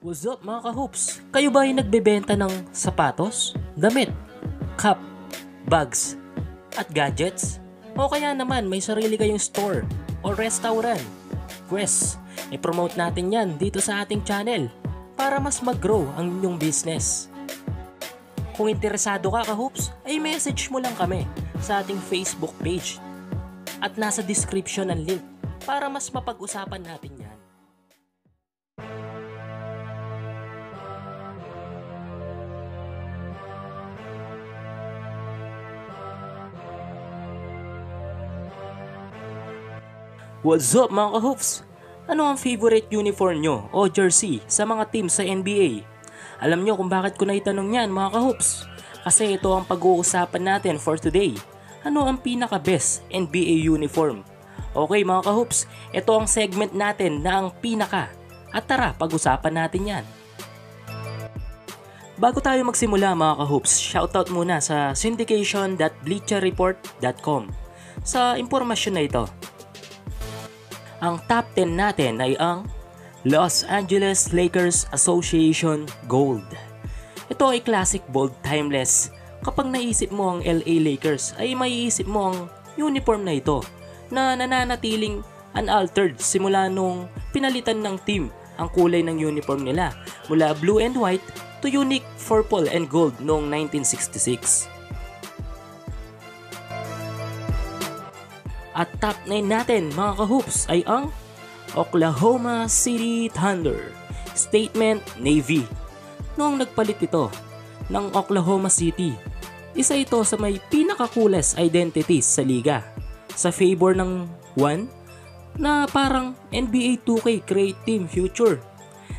What's up mga ka-hoops? Kayo ba ay nagbebenta ng sapatos, damit, cup, bags, at gadgets? O kaya naman may sarili kayong store o restaurant? Pwes, i-promote natin yan dito sa ating channel para mas mag-grow ang inyong business. Kung interesado ka ka-hoops, ay message mo lang kami sa ating Facebook page at nasa description ang link para mas mapag-usapan natin yan. What's up mga ka-hoops? Ano ang favorite uniform nyo o jersey sa mga team sa NBA? Alam nyo kung bakit ko naitanong yan mga ka-hoops? Kasi ito ang pag-uusapan natin for today. Ano ang pinaka-best NBA uniform? Okay mga ka-hoops, ito ang segment natin na ang pinaka. At tara, pag-usapan natin yan. Bago tayo magsimula mga ka-hoops, shoutout muna sa syndication.bleacherreport.com sa impormasyon na ito. Ang top 10 natin ay ang Los Angeles Lakers Association Gold. Ito ay classic, bold, timeless. Kapag naisip mo ang LA Lakers ay maiisip mo ang uniform na ito na nananatiling unaltered simula nung pinalitan ng team ang kulay ng uniform nila mula blue and white to unique purple and gold noong 1966. At top 9 natin mga ka-hoops ay ang Oklahoma City Thunder Statement Navy. Noong nagpalit ito ng Oklahoma City, isa ito sa may pinaka-coolest identities sa liga. Sa favor ng one na parang NBA 2K Create Team Future.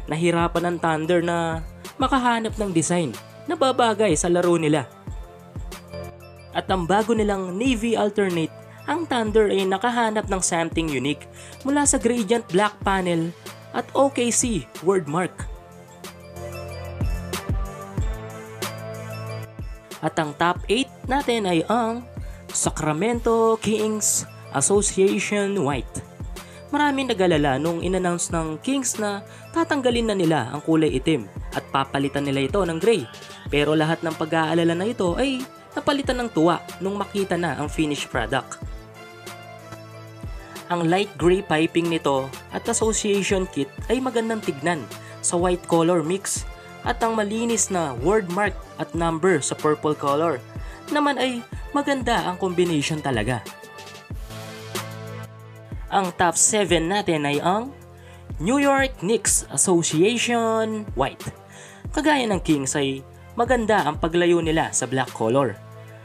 Nahirapan ng Thunder na makahanap ng design na babagay sa laro nila. At ang bago nilang Navy Alternate, ang Thunder ay nakahanap ng something unique mula sa gradient black panel at OKC wordmark. At ang top 8 natin ay ang Sacramento Kings Association White. Maraming nag-alala nung in-announce ng Kings na tatanggalin na nila ang kulay itim at papalitan nila ito ng gray. Pero lahat ng pag-aalala na ito ay napalitan ng tuwa nung makita na ang finished product. Ang light gray piping nito at association kit ay magandang tignan sa white color mix at ang malinis na word mark at number sa purple color naman ay maganda ang combination talaga. Ang top 7 natin ay ang New York Knicks Association White. Kagaya ng Kings ay maganda ang paglayo nila sa black color.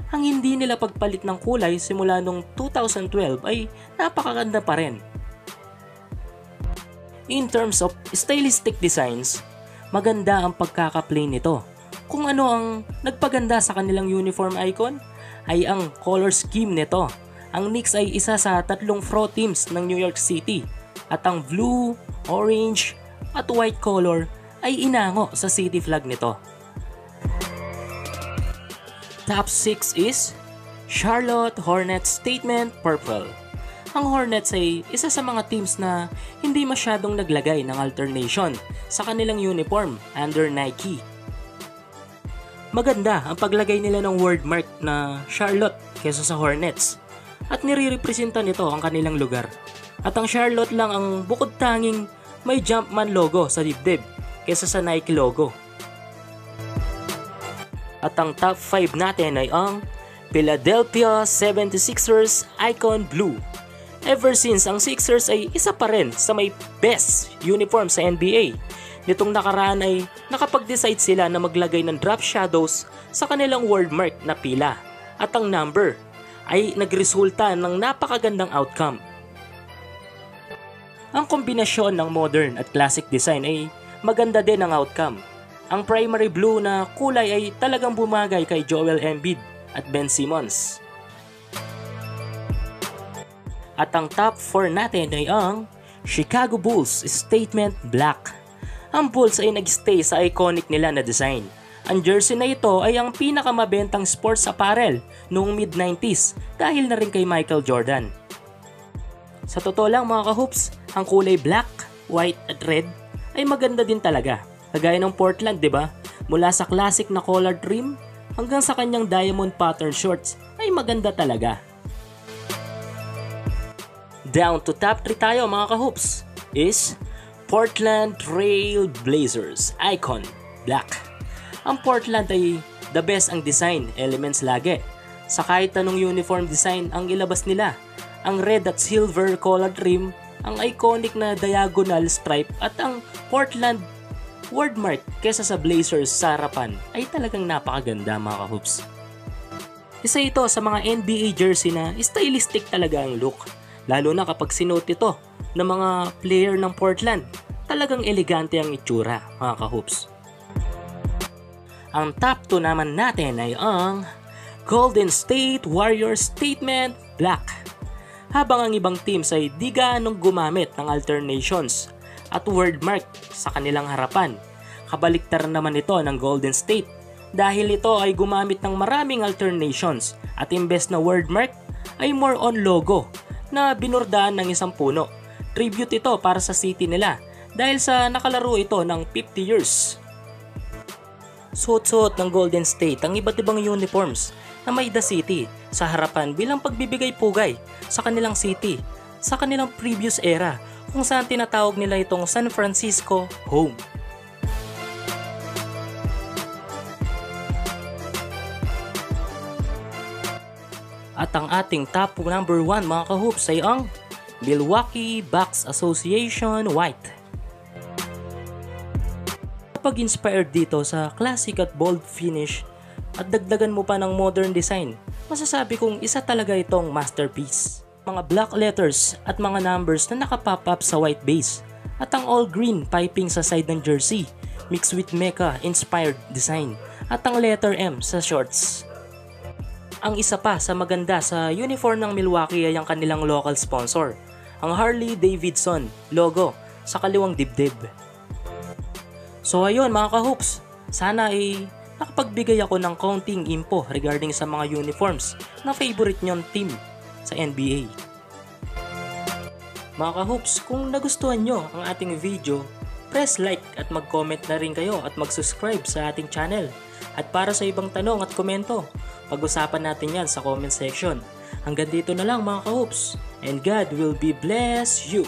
Ang hindi nila pagpalit ng kulay simula nung 2012 ay napakaganda pa rin. In terms of stylistic designs, maganda ang pagkaka-plain nito. Kung ano ang nagpaganda sa kanilang uniform icon ay ang color scheme nito. Ang Knicks ay isa sa tatlong pro teams ng New York City at ang blue, orange at white color ay inango sa city flag nito. Top 6 is Charlotte Hornets Statement Purple. Ang Hornets ay isa sa mga teams na hindi masyadong naglagay ng alternation sa kanilang uniform under Nike. Maganda ang paglagay nila ng wordmark na Charlotte kesa sa Hornets at nire-representa nito ang kanilang lugar. At ang Charlotte lang ang bukod tanging may Jumpman logo sa dibdib kesa sa Nike logo. At ang top 5 natin ay ang Philadelphia 76ers Icon Blue. Ever since ang Sixers ay isa pa rin sa may best uniform sa NBA. Nitong nakaraan ay nakapag-decide sila na maglagay ng drop shadows sa kanilang wordmark na pila. At ang number ay nagresulta ng napakagandang outcome. Ang kombinasyon ng modern at classic design ay maganda din ang outcome. Ang primary blue na kulay ay talagang bumagay kay Joel Embiid at Ben Simmons. At ang top 4 natin ay ang Chicago Bulls Statement Black. Ang Bulls ay nagstay sa iconic nila na design. Ang jersey na ito ay ang pinakamabentang sports apparel noong mid-90s dahil na rin kay Michael Jordan. Sa totoo lang mga ka-hoops, ang kulay black, white at red ay maganda din talaga. Kagaya ng Portland, di ba? Mula sa classic na collared trim hanggang sa kanyang diamond pattern shorts ay maganda talaga. Down to top 3 tayo mga kahoops is Portland Trail Blazers Icon Black. Ang Portland ay the best ang design elements lagi. Sa kahit anong uniform design ang ilabas nila. Ang red at silver collared trim, ang iconic na diagonal stripe at ang Portland wordmark kesa sa Blazers sa harapan ay talagang napakaganda mga kahoops. Isa ito sa mga NBA jersey na stylistic talaga ang look. Lalo na kapag sinuot ito ng mga player ng Portland, talagang elegante ang itsura mga kahoops. Ang top 2 naman natin ay ang Golden State Warriors Statement Black. Habang ang ibang teams ay di gaanong gumamit ng alternations at wordmark sa kanilang harapan, kabaliktaran naman ito ng Golden State dahil ito ay gumamit ng maraming alternations at imbes na wordmark ay more on logo na binordaan ng isang puno. Tribute ito para sa city nila dahil sa nakalaro ito ng 50 years. Suot-suot ng Golden State ang iba't ibang uniforms na may The City sa harapan bilang pagbibigay pugay sa kanilang city sa kanilang previous era kung saan tinatawag nila itong San Francisco home. At ang ating top number 1 mga kahoops ay ang Milwaukee Bucks Association White. Kapag inspired dito sa classic at bold finish at dagdagan mo pa ng modern design, masasabi kong isa talaga itong masterpiece. Mga black letters at mga numbers na nakapop up sa white base at ang all green piping sa side ng jersey mixed with mecha inspired design at ang letter M sa shorts. Ang isa pa sa maganda sa uniform ng Milwaukee ay ang kanilang local sponsor, ang Harley Davidson logo sa kaliwang dibdib. So ayun mga kahoops, sana ay nakapagbigay ako ng counting info regarding sa mga uniforms na favorite nyong team sa NBA. Mga kahoops, kung nagustuhan nyo ang ating video, press like at mag-comment na rin kayo at mag-subscribe sa ating channel. At para sa ibang tanong at komento, pag-usapan natin yan sa comment section. Hanggang dito na lang mga kahoops, and God will be bless you!